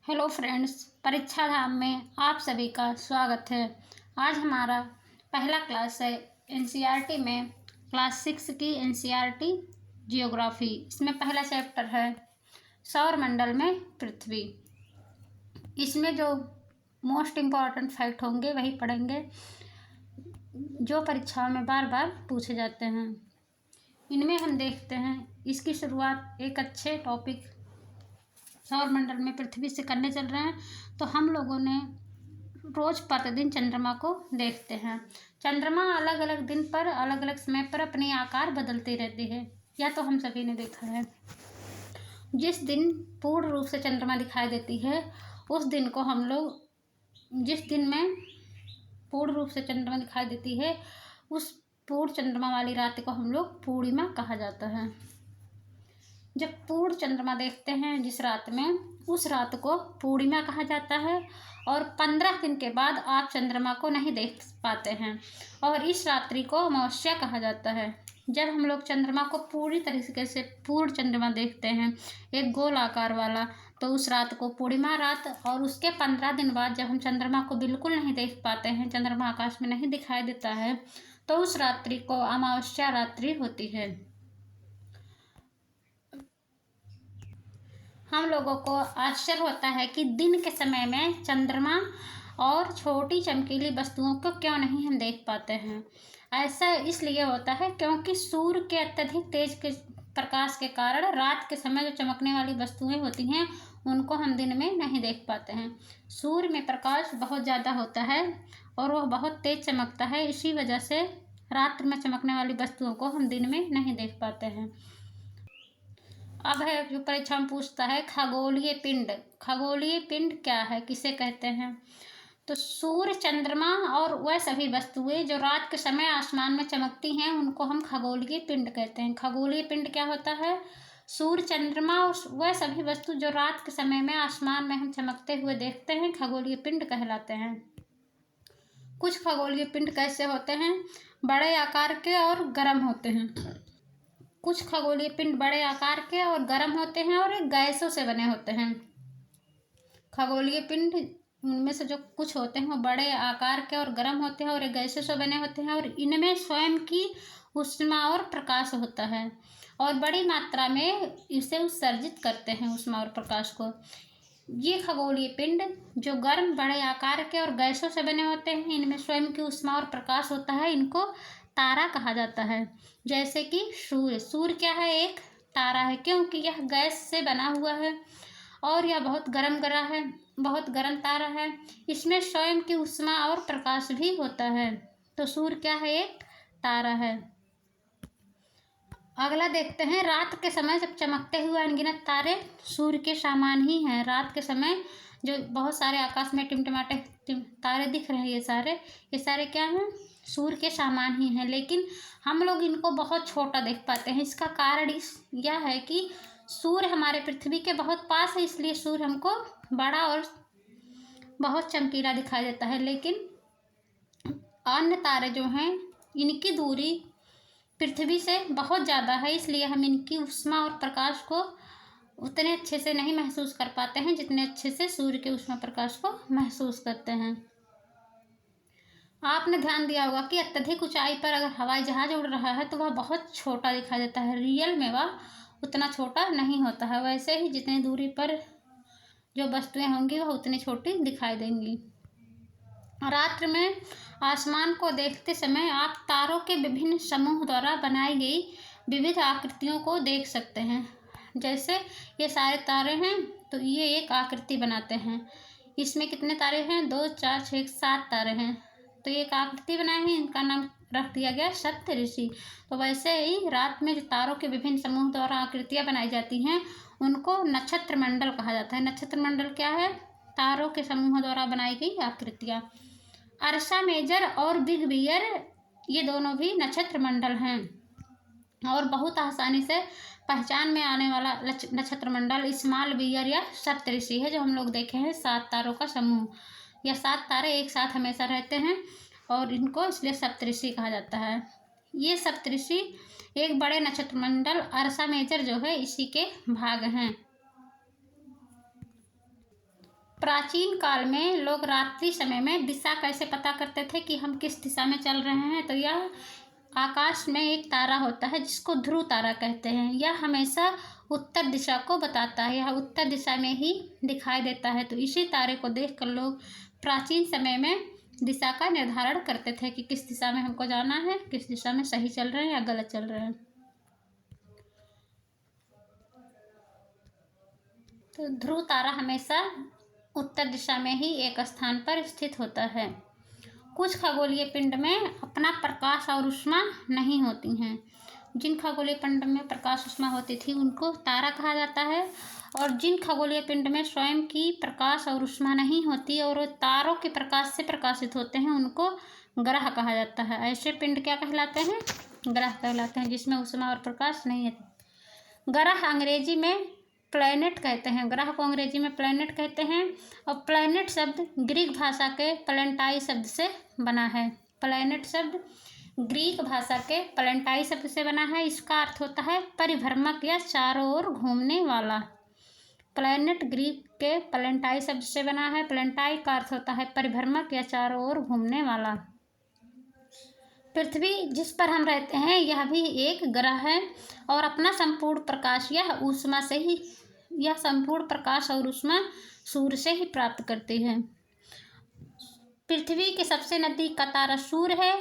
Hello friends, परीक्षा धाम में आप सभी का स्वागत है। आज हमारा पहला क्लास है एनसीईआरटी में क्लास 6 की एनसीईआरटी जियोग्राफी। इसमें पहला चैप्टर है सौर मंडल में पृथ्वी। इसमें जो मोस्ट इम्पॉर्टेंट फैक्ट होंगे वही पढ़ेंगे जो परीक्षाओं में बार बार पूछे जाते हैं। इनमें हम देखते हैं इसकी शुरुआत एक अच्छे टॉपिक सौर मंडल में पृथ्वी से करने चल रहे हैं। तो हम लोगों ने रोज प्रतिदिन चंद्रमा को देखते हैं। चंद्रमा अलग अलग दिन पर अलग अलग समय पर अपने आकार बदलती रहती है, या तो हम सभी ने देखा है। जिस दिन पूर्ण रूप से चंद्रमा दिखाई देती है उस दिन को हम लोग, जिस दिन में पूर्ण रूप से चंद्रमा दिखाई देती है उस पूर्ण चंद्रमा वाली रात को हम लोग पूर्णिमा कहा जाता है। जब पूर्ण चंद्रमा देखते हैं जिस रात में, उस रात को पूर्णिमा कहा जाता है। और 15 दिन के बाद आप चंद्रमा को नहीं देख पाते हैं और इस रात्रि को अमावस्या कहा जाता है। जब हम लोग चंद्रमा को पूरी तरीके से पूर्ण चंद्रमा देखते हैं एक गोल आकार वाला, तो उस रात को पूर्णिमा रात। और उसके 15 दिन बाद जब हम चंद्रमा को बिल्कुल नहीं देख पाते हैं, चंद्रमा आकाश में नहीं दिखाई देता है, तो उस रात्रि को अमावस्या रात्रि होती है। हम लोगों को आश्चर्य होता है कि दिन के समय में चंद्रमा और छोटी चमकीली वस्तुओं को क्यों नहीं हम देख पाते हैं। ऐसा इसलिए होता है क्योंकि सूर्य के अत्यधिक तेज के प्रकाश के कारण रात के समय जो चमकने वाली वस्तुएं होती हैं उनको हम दिन में नहीं देख पाते हैं। सूर्य में प्रकाश बहुत ज़्यादा होता है और वह बहुत तेज चमकता है, इसी वजह से रात में चमकने वाली वस्तुओं को हम दिन में नहीं देख पाते हैं। अब है जो परीक्षा में पूछता है खगोलीय पिंड। खगोलीय पिंड क्या है, किसे कहते हैं? तो सूर्य, चंद्रमा और वह सभी वस्तुएं जो रात के समय आसमान में चमकती हैं उनको हम खगोलीय पिंड कहते हैं। खगोलीय पिंड क्या होता है? सूर्य, चंद्रमा और वह सभी वस्तु जो रात के समय में आसमान में हम चमकते हुए देखते हैं खगोलीय पिंड कहलाते हैं। कुछ खगोलीय पिंड कैसे होते हैं? बड़े आकार के और गर्म होते हैं। कुछ खगोलीय पिंड बड़े आकार के और गर्म होते हैं और एक गैसों से बने होते हैं। खगोलीय पिंड उनमें से जो कुछ होते हैं वो बड़े आकार के और गर्म होते हैं और एक गैसों से बने होते हैं, और इनमें स्वयं की ऊष्मा और प्रकाश होता है और बड़ी मात्रा में इसे उत्सर्जित करते हैं ऊष्मा और प्रकाश को। ये खगोलीय पिंड जो गर्म, बड़े आकार के और गैसों से बने होते हैं, इनमें स्वयं की ऊष्मा और प्रकाश होता है, इनको तारा कहा जाता है। जैसे कि सूर्य। सूर्य क्या है? एक तारा है, क्योंकि यह गैस से बना हुआ है और यह बहुत गर्म तारा है। इसमें स्वयं की ऊष्मा और प्रकाश भी होता है। तो सूर्य क्या है? एक तारा है। अगला देखते हैं, रात के समय जब चमकते हुए अनगिनत तारे सूर्य के समान ही हैं। रात के समय जो बहुत सारे आकाश में टिमटिमाते तारे दिख रहे हैं, ये सारे क्या हैं? सूर्य के समान ही हैं, लेकिन हम लोग इनको बहुत छोटा देख पाते हैं। इसका कारण यह है कि सूर्य हमारे पृथ्वी के बहुत पास है, इसलिए सूर्य हमको बड़ा और बहुत चमकीला दिखाई देता है। लेकिन अन्य तारे जो हैं इनकी दूरी पृथ्वी से बहुत ज़्यादा है, इसलिए हम इनकी ऊष्मा और प्रकाश को उतने अच्छे से नहीं महसूस कर पाते हैं जितने अच्छे से सूर्य के ऊष्मा प्रकाश को महसूस करते हैं। आपने ध्यान दिया होगा कि अत्यधिक ऊंचाई पर अगर हवाई जहाज उड़ रहा है तो वह बहुत छोटा दिखाई देता है। रियल में वह उतना छोटा नहीं होता है। वैसे ही जितनी दूरी पर जो वस्तुएं होंगी वह उतनी छोटी दिखाई देंगी। रात्रि में आसमान को देखते समय आप तारों के विभिन्न समूह द्वारा बनाई गई विविध आकृतियों को देख सकते हैं। जैसे ये सारे तारे हैं तो ये एक आकृति बनाते हैं। इसमें कितने तारे हैं? 2, 4, 6, 7 तारे हैं, तो ये एक आकृति बनाए हैं, इनका नाम रख दिया गया सप्तऋषि। तो वैसे ही रात में जो तारों के विभिन्न समूह द्वारा आकृतियां बनाई जाती हैं उनको नक्षत्र मंडल कहा जाता है। नक्षत्र मंडल क्या है? तारों के समूह द्वारा बनाई गई आकृतियां। अर्सा मेजर और बिग बियर ये दोनों भी नक्षत्र मंडल हैं और बहुत आसानी से पहचान में आने वाला नक्षत्र मंडल स्मॉल बियर या सप्तऋषि है, जो हम लोग देखे हैं 7 तारों का समूह। यह 7 तारे एक साथ हमेशा रहते हैं और इनको इसलिए सप्तऋषि कहा जाता है। ये सप्तऋषि एक बड़े नक्षत्र मंडल अर्सा मेजर जो है इसी के भाग हैं। प्राचीन काल में लोग रात्रि समय में दिशा कैसे पता करते थे कि हम किस दिशा में चल रहे हैं? तो यह आकाश में एक तारा होता है जिसको ध्रुव तारा कहते हैं। यह हमेशा उत्तर दिशा को बताता है, यह उत्तर दिशा में ही दिखाई देता है। तो इसी तारे को देखकर लोग प्राचीन समय में दिशा का निर्धारण करते थे कि किस दिशा में हमको जाना है, किस दिशा में सही चल रहे हैं या गलत चल रहे हैं। तो ध्रुव तारा हमेशा उत्तर दिशा में ही एक स्थान पर स्थित होता है। कुछ खगोलीय पिंड में अपना प्रकाश और ऊष्मा नहीं होती हैं। जिन खगोलीय पिंड में प्रकाश ऊष्मा होती थी उनको तारा कहा जाता है, और जिन खगोलीय पिंड में स्वयं की प्रकाश और ऊष्मा नहीं होती और वो तारों के प्रकाश से प्रकाशित होते हैं उनको ग्रह कहा जाता है। ऐसे पिंड क्या कहलाते हैं? ग्रह कहलाते हैं, जिसमें ऊष्मा और प्रकाश नहीं है। ग्रह अंग्रेजी में प्लैनेट कहते हैं, ग्रह को अंग्रेजी में प्लैनेट कहते हैं। और प्लैनेट शब्द ग्रीक भाषा के प्लेंटाई शब्द से बना है। प्लैनेट शब्द ग्रीक भाषा के प्लेंटाई शब्द से बना है। इसका अर्थ होता है परिभ्रमक या चारों ओर घूमने वाला। प्लैनेट ग्रीक के प्लेंटाई शब्द से बना है। प्लेंटाई का अर्थ होता है परिभ्रमक या चारों ओर घूमने वाला। पृथ्वी जिस पर हम रहते हैं यह भी एक ग्रह है और अपना संपूर्ण प्रकाश यह संपूर्ण प्रकाश और ऊष्मा सूर्य से ही प्राप्त करती है। पृथ्वी के सबसे नजदीक का तारा सूर्य है।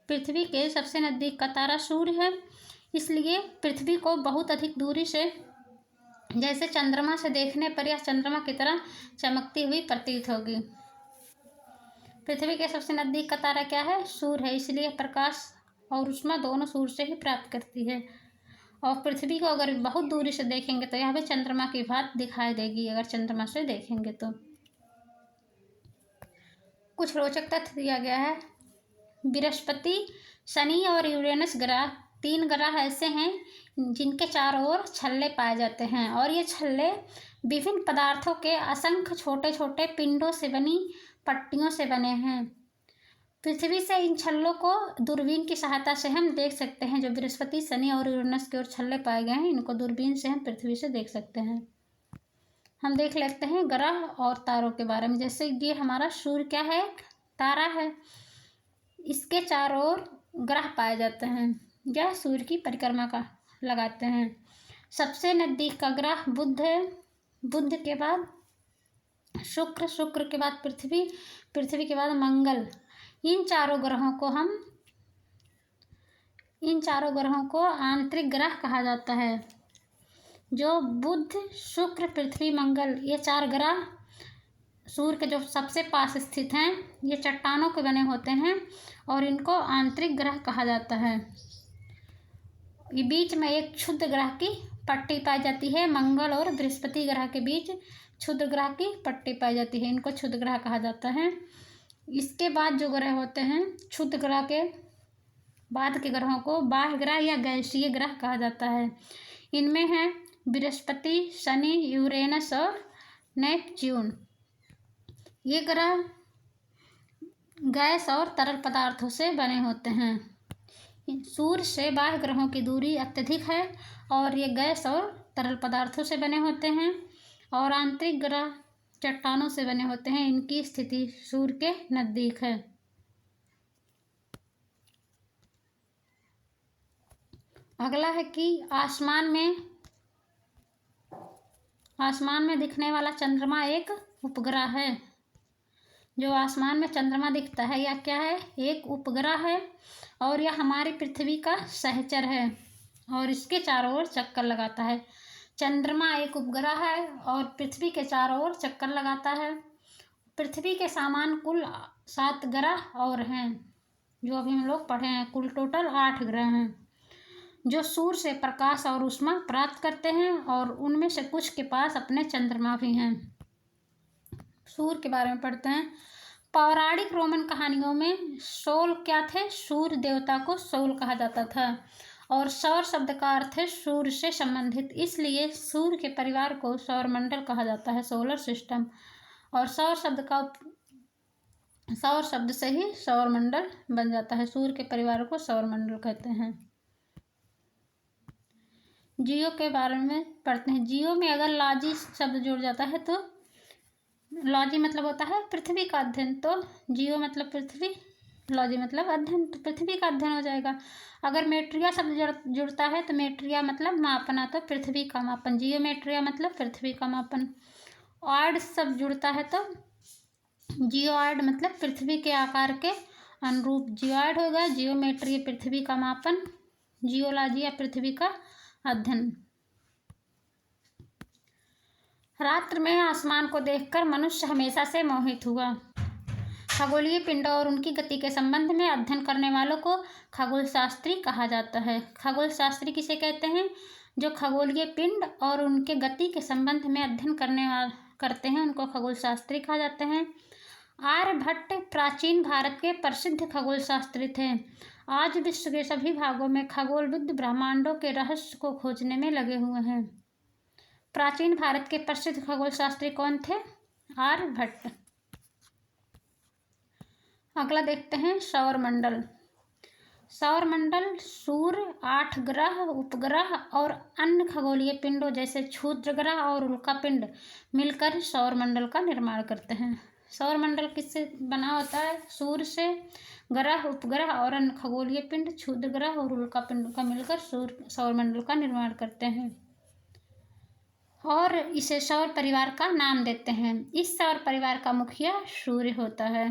पृथ्वी के सबसे नजदीक का तारा सूर्य है, इसलिए पृथ्वी को बहुत अधिक दूरी से जैसे चंद्रमा से देखने पर यह चंद्रमा की तरह चमकती हुई प्रतीत होगी। पृथ्वी के सबसे नजदीक का तारा क्या है? सूर्य है, इसलिए प्रकाश और ऊष्मा दोनों सूर्य से ही प्राप्त करती है। और पृथ्वी को अगर बहुत दूरी से देखेंगे तो यह भी चंद्रमा की भांति दिखाई देगी, अगर चंद्रमा से देखेंगे तो। कुछ रोचक तथ्य दिया गया है। बृहस्पति, शनि और यूरेनस ग्रह 3 ग्रह ऐसे हैं जिनके चारों ओर छल्ले पाए जाते हैं, और ये छल्ले विभिन्न पदार्थों के असंख्य छोटे छोटे पिंडों से बनी पट्टियों से बने हैं। पृथ्वी से इन छल्लों को दूरबीन की सहायता से हम देख सकते हैं। जो बृहस्पति, शनि और यूरेनस की ओर छल्ले पाए गए हैं इनको दूरबीन से हम पृथ्वी से देख सकते हैं। हम देख लेते हैं ग्रह और तारों के बारे में। जैसे ये हमारा सूर्य क्या है? तारा है। इसके चारों ओर ग्रह पाए जाते हैं, यह सूर्य की परिक्रमा का लगाते हैं। सबसे नजदीक का ग्रह बुध है। बुध के बाद शुक्र, शुक्र के बाद पृथ्वी, पृथ्वी के बाद मंगल। इन चारों ग्रहों को आंतरिक ग्रह कहा जाता है। जो बुध, शुक्र, पृथ्वी, मंगल, ये 4 ग्रह सूर्य के जो सबसे पास स्थित हैं ये चट्टानों के बने होते हैं और इनको आंतरिक ग्रह कहा जाता है। ये बीच में एक क्षुद्र ग्रह की पट्टी पाई जाती है। मंगल और बृहस्पति ग्रह के बीच क्षुद्र ग्रह की पट्टी पाई जाती है, इनको क्षुद्र ग्रह कहा जाता है। इसके बाद जो ग्रह होते हैं, क्षुद्र ग्रह के बाद के ग्रहों को बाह्य ग्रह या गैसीय ग्रह कहा जाता है। इनमें है बृहस्पति, शनि, यूरेनस और नेपच्यून। ये ग्रह गैस और तरल पदार्थों से बने होते हैं। सूर्य से बाह्य ग्रहों की दूरी अत्यधिक है और ये गैस और तरल पदार्थों से बने होते हैं, और आंतरिक ग्रह चट्टानों से बने होते हैं। इनकी स्थिति सूर्य के नजदीक है। अगला है कि आसमान में दिखने वाला चंद्रमा एक उपग्रह है। जो आसमान में चंद्रमा दिखता है यह क्या है? एक उपग्रह है, और यह हमारी पृथ्वी का सहचर है और इसके चारों ओर चक्कर लगाता है। चंद्रमा एक उपग्रह है और पृथ्वी के चारों ओर चक्कर लगाता है। पृथ्वी के समान कुल 7 ग्रह और हैं, जो अभी हम लोग पढ़े हैं। कुल टोटल 8 ग्रह हैं जो सूर्य से प्रकाश और ऊष्मा प्राप्त करते हैं, और उनमें से कुछ के पास अपने चंद्रमा भी हैं। सूर्य के बारे में पढ़ते हैं। पौराणिक रोमन कहानियों में सोल क्या थे? सूर्य देवता को सोल कहा जाता था, और सौर शब्द का अर्थ है सूर्य से संबंधित, इसलिए सूर्य के परिवार को सौरमंडल कहा जाता है, सोलर सिस्टम। और सौर शब्द से ही सौरमंडल बन जाता है। सूर्य के परिवार को सौरमंडल कहते हैं। जियो के बारे में पढ़ते हैं। जियो में अगर लॉजी शब्द जुड़ जाता है तो लॉजी मतलब होता है पृथ्वी का अध्ययन, तो जियो मतलब पृथ्वी, लॉजी मतलब अध्ययन, तो पृथ्वी का अध्ययन हो जाएगा। अगर मेट्रिया शब्द जुड़ता है तो मेट्रिया मतलब मापना, तो पृथ्वी का मापन, जियोमेट्रिया मतलब पृथ्वी का मापन। ऑयड शब्द जुड़ता है तो जियोआयड मतलब पृथ्वी के आकार के अनुरूप जियोआयड होगा। जियोमेट्री पृथ्वी का मापन, जियोलॉजी या पृथ्वी का अध्ययन। रात्र में आसमान को देखकर मनुष्य हमेशा से मोहित हुआ। खगोलीय पिंडों और उनकी गति के संबंध में अध्ययन करने वालों को खगोल शास्त्री कहा जाता है। खगोल शास्त्री किसे कहते हैं? जो खगोलीय पिंड और उनके गति के संबंध में अध्ययन करते हैं उनको खगोल शास्त्री कहा जाते हैं। आर्यभट्ट प्राचीन भारत के प्रसिद्ध खगोल शास्त्री थे। आज विश्व के सभी भागों में खगोलविद ब्रह्मांडों के रहस्य को खोजने में लगे हुए हैं। प्राचीन भारत के प्रसिद्ध खगोल शास्त्री कौन थे? आर्यभट्ट। अगला देखते हैं सौरमंडल। सौरमंडल सूर्य, 8 ग्रह, उपग्रह और अन्य खगोलीय पिंडों जैसे क्षुद्र ग्रह और उल्का पिंड मिलकर सौरमंडल का निर्माण करते हैं। सौरमंडल किससे बना होता है? सूर्य से, ग्रह, उपग्रह और अन्य खगोलीय पिंड, क्षुद्र ग्रह और उल्का पिंड का मिलकर सौरमंडल का निर्माण करते हैं और इसे सौर परिवार का नाम देते हैं। इस सौर परिवार का मुखिया सूर्य होता है।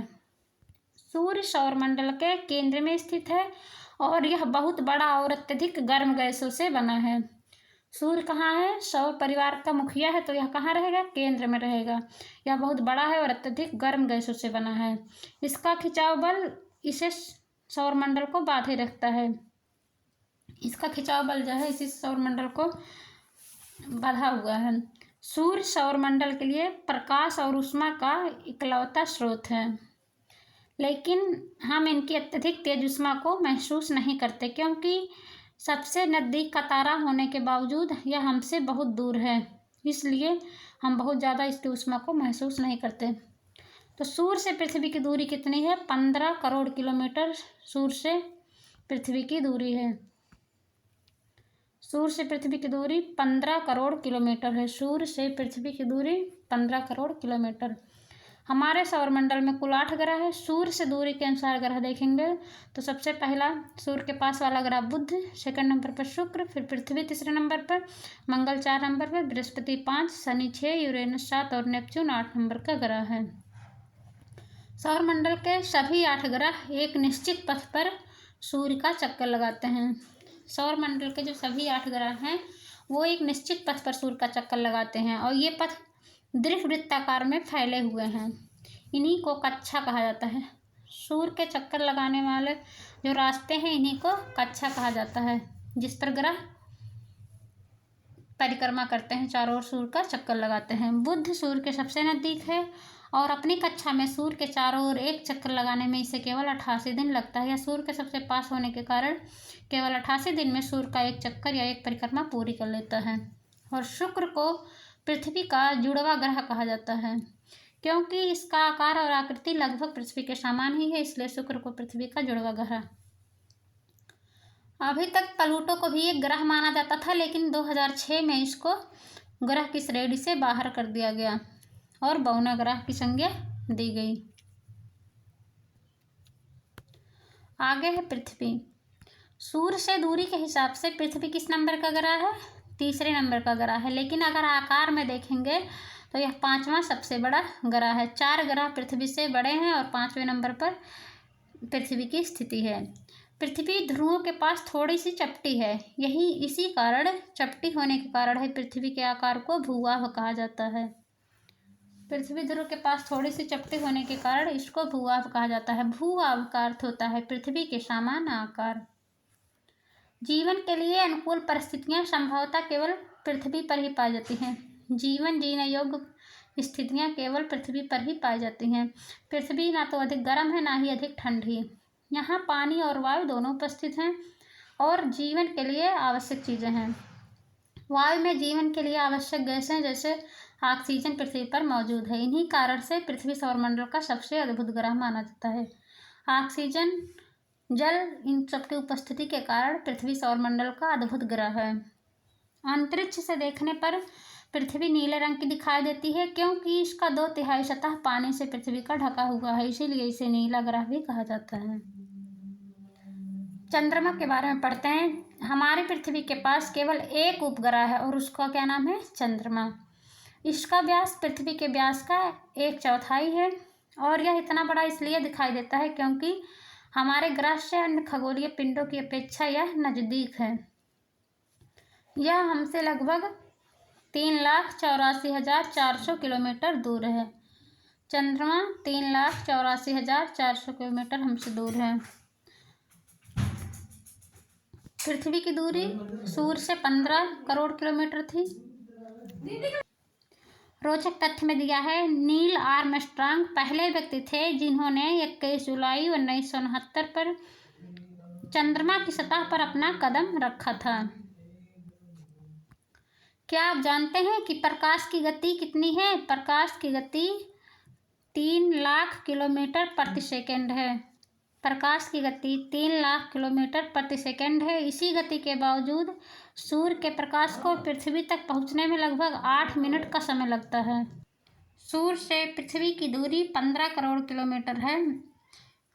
सूर्य सौरमंडल के केंद्र में स्थित है और यह बहुत बड़ा और अत्यधिक गर्म गैसों से बना है। सूर्य कहाँ है? सौर परिवार का मुखिया है तो यह कहाँ रहेगा? केंद्र में रहेगा। यह बहुत बड़ा है और अत्यधिक गर्म गैसों से बना है। इसका खिंचाव बल इसे सौरमंडल को बांधे रखता है। इसका खिंचाव बल जो है इसी सौरमंडल को बांधा हुआ है। सूर्य सौरमंडल के लिए प्रकाश और ऊष्मा का इकलौता स्रोत है, लेकिन हम इनकी अत्यधिक तेज ऊष्मा को महसूस नहीं करते क्योंकि सबसे नज़दीक का तारा होने के बावजूद यह हमसे बहुत दूर है, इसलिए हम बहुत ज़्यादा इसकी ऊष्मा को महसूस नहीं करते। तो सूर्य से पृथ्वी की दूरी कितनी है? 15 करोड़ किलोमीटर सूर्य से पृथ्वी की दूरी है। सूर्य से पृथ्वी की दूरी 15 करोड़ किलोमीटर है। सूर्य से पृथ्वी की दूरी 15 करोड़ किलोमीटर। हमारे सौरमंडल में कुल 8 ग्रह है। सूर्य से दूरी के अनुसार ग्रह देखेंगे तो सबसे पहला सूर्य के पास वाला ग्रह बुध, सेकंड नंबर पर शुक्र, फिर पृथ्वी तीसरे नंबर पर, मंगल 4 नंबर पर, बृहस्पति 5, शनि 6, यूरेनस 7 और नेपच्यून 8 नंबर का ग्रह है। सौरमंडल के सभी 8 ग्रह एक निश्चित पथ पर सूर्य का चक्कर लगाते हैं। सौरमंडल के जो सभी 8 ग्रह हैं वो एक निश्चित पथ पर सूर्य का चक्कर लगाते हैं और ये पथ दीर्घवृत्ताकार में फैले हुए हैं। इन्हीं को कक्षा कहा जाता है। सूर्य के चक्कर लगाने वाले जो रास्ते हैं इन्हीं को कक्षा कहा जाता है, जिस पर ग्रह परिक्रमा करते हैं, चारों ओर सूर्य का चक्कर लगाते हैं। बुध सूर्य के सबसे नज़दीक है और अपनी कक्षा में सूर्य के चारों ओर एक चक्कर लगाने में इसे केवल 88 दिन लगता है। या सूर्य के सबसे पास होने के कारण केवल 88 दिन में सूर्य का एक चक्कर या एक परिक्रमा पूरी कर लेता है। और शुक्र को पृथ्वी का जुड़वा ग्रह कहा जाता है क्योंकि इसका आकार और आकृति लगभग पृथ्वी के समान ही है, इसलिए शुक्र को पृथ्वी का जुड़वा ग्रह। अभी तक प्लूटो को भी एक ग्रह माना जाता था, लेकिन 2006 में इसको ग्रह की श्रेणी से बाहर कर दिया गया और बौना ग्रह की संज्ञा दी गई। आगे है पृथ्वी। सूर्य से दूरी के हिसाब से पृथ्वी किस नंबर का ग्रह है? तीसरे नंबर का ग्रह है, लेकिन अगर आकार में देखेंगे तो यह 5वां सबसे बड़ा ग्रह है। 4 ग्रह पृथ्वी से बड़े हैं और 5वें नंबर पर पृथ्वी की स्थिति है। पृथ्वी ध्रुवों के पास थोड़ी सी चपटी है, यही इसी कारण चपटी होने के कारण है पृथ्वी के आकार को भूआभ कहा जाता है। पृथ्वी ध्रुव के पास थोड़ी सी चपटी होने के कारण इसको भूआभ कहा जाता है। भूआभ का अर्थ होता है पृथ्वी के समान आकार। जीवन के लिए अनुकूल परिस्थितियां संभवतः केवल पृथ्वी पर ही पाई जाती हैं। जीवन जीने योग्य स्थितियां केवल पृथ्वी पर ही पाई जाती हैं। पृथ्वी ना तो अधिक गर्म है ना ही अधिक ठंडी। यहाँ पानी और वायु दोनों उपस्थित हैं और जीवन के लिए आवश्यक चीज़ें हैं। वायु में जीवन के लिए आवश्यक गैसें जैसे ऑक्सीजन पृथ्वी पर मौजूद है। इन्हीं कारण से पृथ्वी सौरमंडल का सबसे अद्भुत ग्रह माना जाता है। ऑक्सीजन, जल, इन सब की उपस्थिति के कारण पृथ्वी सौरमंडल का अद्भुत ग्रह है। अंतरिक्ष से देखने पर पृथ्वी नीले रंग की दिखाई देती है क्योंकि इसका 2/3 सतह पानी से पृथ्वी का ढका हुआ है, इसीलिए इसे नीला ग्रह भी कहा जाता है। चंद्रमा के बारे में पढ़ते हैं। हमारी पृथ्वी के पास केवल एक उपग्रह है और उसका क्या नाम है? चंद्रमा। इसका व्यास पृथ्वी के व्यास का 1/4 है और यह इतना बड़ा इसलिए दिखाई देता है क्योंकि हमारे ग्रह से अन्य खगोलीय पिंडों की अपेक्षा यह नज़दीक है। यह हमसे लगभग 3,84,400 किलोमीटर दूर है। चंद्रमा 3,84,400 किलोमीटर हमसे दूर है। पृथ्वी की दूरी सूर्य से 15 करोड़ किलोमीटर थी। रोचक तथ्य में दिया है, नील आर्मस्ट्रांग पहले व्यक्ति थे जिन्होंने 21 जुलाई 1969 पर चंद्रमा की सतह पर अपना कदम रखा था। क्या आप जानते हैं कि प्रकाश की गति कितनी है? प्रकाश की गति 3 लाख किलोमीटर प्रति सेकंड है। प्रकाश की गति 3 लाख किलोमीटर प्रति सेकंड है। इसी गति के बावजूद सूर्य के प्रकाश को पृथ्वी तक पहुंचने में लगभग 8 मिनट का समय लगता है। सूर्य से पृथ्वी की दूरी 15 करोड़ किलोमीटर है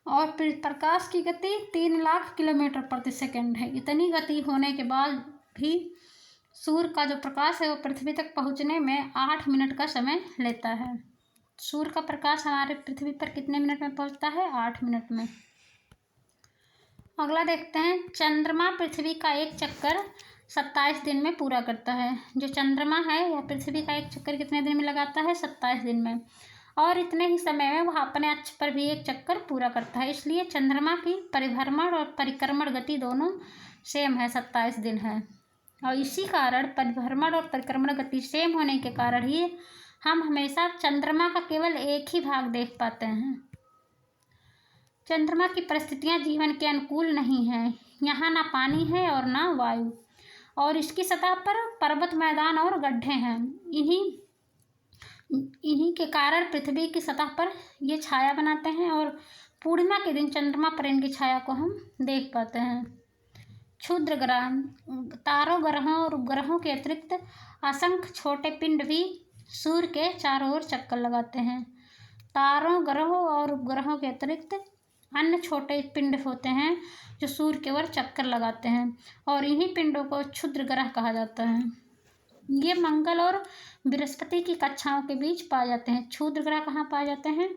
और प्रकाश की गति 3 लाख किलोमीटर प्रति सेकंड है। इतनी गति होने के बाद भी सूर्य का जो प्रकाश है वो पृथ्वी तक पहुंचने में 8 मिनट का समय लेता है। सूर्य का प्रकाश हमारे पृथ्वी पर कितने मिनट में पहुंचता है? 8 मिनट में। अगला देखते हैं, चंद्रमा पृथ्वी का एक चक्कर 27 दिन में पूरा करता है। जो चंद्रमा है वह पृथ्वी का एक चक्कर कितने दिन में लगाता है? 27 दिन में। और इतने ही समय में वह अपने अक्ष पर भी एक चक्कर पूरा करता है। इसलिए चंद्रमा की परिभ्रमण और परिक्रमण गति दोनों सेम है, 27 दिन है। और इसी कारण परिभ्रमण और परिक्रमण गति सेम होने के कारण ही हम हमेशा चंद्रमा का केवल एक ही भाग देख पाते हैं। चंद्रमा की परिस्थितियां जीवन के अनुकूल नहीं हैं। यहाँ ना पानी है और ना वायु, और इसकी सतह पर पर्वत, मैदान और गड्ढे हैं। इन्हीं के कारण पृथ्वी की सतह पर ये छाया बनाते हैं और पूर्णिमा के दिन चंद्रमा पर इनकी छाया को हम देख पाते हैं। क्षुद्र ग्रह, तारों, ग्रहों और उपग्रहों के अतिरिक्त असंख्य छोटे पिंड भी सूर्य के चारों ओर चक्कर लगाते हैं। तारों, ग्रहों और उपग्रहों के अतिरिक्त अन्य छोटे पिंड होते हैं जो सूर्य के ओर चक्कर लगाते हैं और इन्हीं पिंडों को क्षुद्र ग्रह कहा जाता है। ये मंगल और बृहस्पति की कक्षाओं के बीच पाए जाते हैं। क्षुद्र ग्रह कहाँ पाए जाते हैं?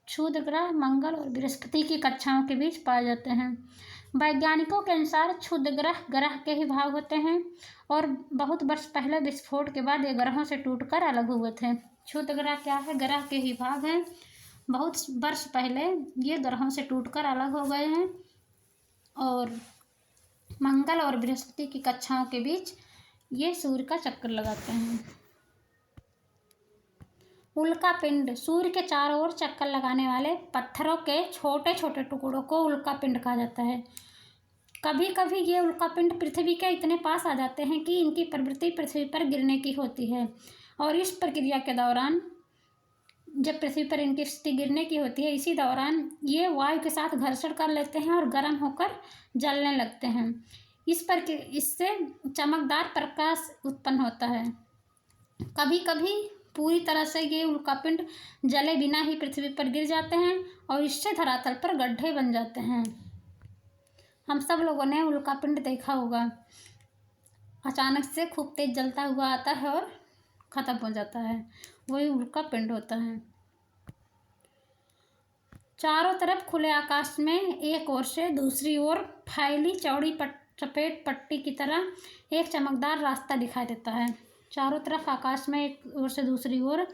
क्षुद्र ग्रह मंगल और बृहस्पति की कक्षाओं के बीच पाए जाते हैं। वैज्ञानिकों के अनुसार क्षुद्र ग्रह ग्रह के ही भाग होते हैं और बहुत वर्ष पहले विस्फोट के बाद ये ग्रहों से टूटकर अलग हुए थे। क्षुद्र ग्रह क्या है? ग्रह के ही भाग हैं। बहुत वर्ष पहले ये ग्रहों से टूटकर अलग हो गए हैं और मंगल और बृहस्पति की कक्षाओं के बीच ये सूर्य का चक्कर लगाते हैं। उल्का पिंड, सूर्य के चारों ओर चक्कर लगाने वाले पत्थरों के छोटे छोटे टुकड़ों को उल्का पिंड कहा जाता है। कभी कभी ये उल्का पिंड पृथ्वी के इतने पास आ जाते हैं कि इनकी प्रवृत्ति पृथ्वी पर गिरने की होती है और इस प्रक्रिया के दौरान जब पृथ्वी पर इनकी स्थिति गिरने की होती है, इसी दौरान ये वायु के साथ घर्षण कर लेते हैं और गर्म होकर जलने लगते हैं। इससे चमकदार प्रकाश उत्पन्न होता है। कभी कभी पूरी तरह से ये उल्कापिंड जले बिना ही पृथ्वी पर गिर जाते हैं और इससे धरातल पर गड्ढे बन जाते हैं। हम सब लोगों ने उल्कापिंड देखा होगा, अचानक से खूब तेज जलता हुआ आता है और ख़त्म हो जाता है, वही उल्कापिंड होता है। चारों तरफ खुले आकाश में एक ओर से दूसरी ओर फैली चौड़ी सफेद पट्टी की तरह एक चमकदार रास्ता दिखाई देता है। चारों तरफ आकाश में एक ओर से दूसरी ओर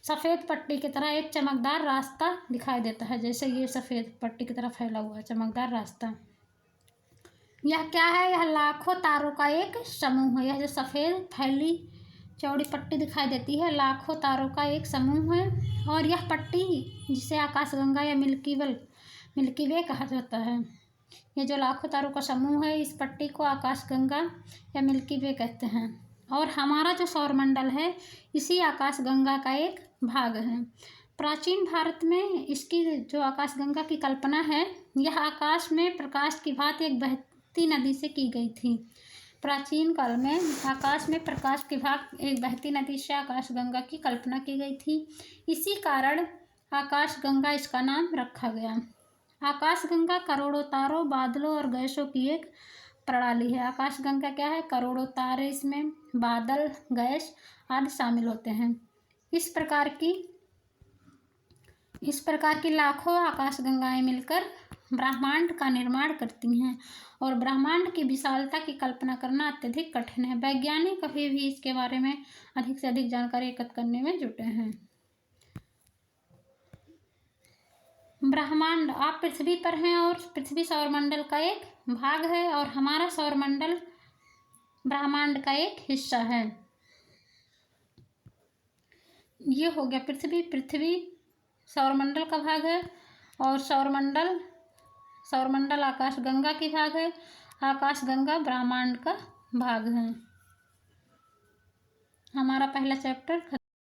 सफ़ेद पट्टी की तरह एक चमकदार रास्ता दिखाई देता है, जैसे ये सफ़ेद पट्टी की तरह फैला हुआ है चमकदार रास्ता। यह क्या है? यह लाखों तारों का एक समूह है। यह जो सफ़ेद फैली चौड़ी पट्टी दिखाई देती है, लाखों तारों का एक समूह है और यह पट्टी जिसे आकाशगंगा या मिल्की वे कहा जाता है। ये जो लाखों तारों का समूह है, इस पट्टी को आकाशगंगा या मिल्की वे कहते हैं और हमारा जो सौरमंडल है इसी आकाशगंगा का एक भाग है। प्राचीन भारत में इसकी जो आकाशगंगा की कल्पना है, यह आकाश में प्रकाश की भांति एक बहती नदी से की गई थी। प्राचीन काल में आकाश में प्रकाश के भाग एक बहती नदी से आकाशगंगा की कल्पना की गई थी। इसी कारण आकाशगंगा इसका नाम रखा गया। आकाशगंगा करोड़ों तारों, बादलों और गैसों की एक प्रणाली है। आकाशगंगा क्या है? करोड़ों तारे, इसमें बादल, गैस आदि शामिल होते हैं। इस प्रकार की लाखों आकाशगंगाएं मिलकर ब्रह्मांड का निर्माण करती हैं और ब्रह्मांड की विशालता की कल्पना करना अत्यधिक कठिन है। वैज्ञानिक अभी भी इसके बारे में अधिक से अधिक जानकारी एकत्र करने में जुटे हैं। ब्रह्मांड, आप पृथ्वी पर हैं और पृथ्वी सौरमंडल का एक भाग है और हमारा सौरमंडल ब्रह्मांड का एक हिस्सा है। ये हो गया पृथ्वी सौरमंडल का भाग है और सौरमंडल आकाशगंगा की भाग है। आकाशगंगा ब्रह्मांड का भाग है। हमारा पहला चैप्टर